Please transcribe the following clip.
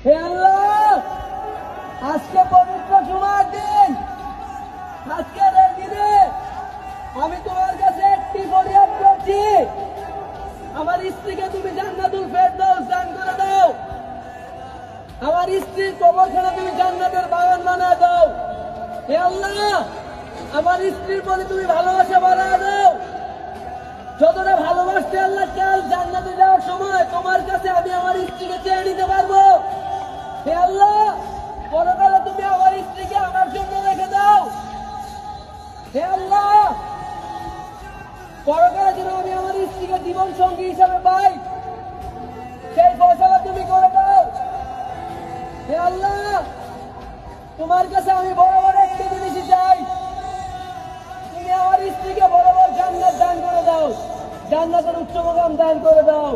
হে আল্লাহ, আজকে পবিত্র জুমার দিন, আজকের এই দিনে আমি তোমার কাছে একটি ফরিয়াদ করছি, আমার স্ত্রীকে তুমি জান্নাতুল ফেরদৌস দান করে দাও, আমার স্ত্রীর কবরখানা তুমি জান্নাতের বাগান বানিয়ে দাও। হে আল্লাহ, আমার স্ত্রীর প্রতি তুমি ভালোবাসা বাড়ায় দাও, যতটা ভালোবাসতে আল্লাহ কাল জান্নাতে যাওয়ার সময় তোমার কাছে আমি আমার স্ত্রীকে চেয়ে নিতে পারবো। হে আল্লাহ, পরকালে তুমি আমার স্ত্রীকে আমার জন্য রেখে দাও। হে আল্লাহ, পরকালে যেন আমি আমার স্ত্রীকে জীবন সঙ্গী হিসাবে পাই, সেই ফয়সালা তুমি করে দাও। হে আল্লাহ, তোমার কাছে আমি বড় বড় একটি জিনিসই চাই, তুমি আমার স্ত্রীকে বড় বড় জান্নাত দান করে দাও, জান্নাতের উচ্চ মুকাম দান করে দাও।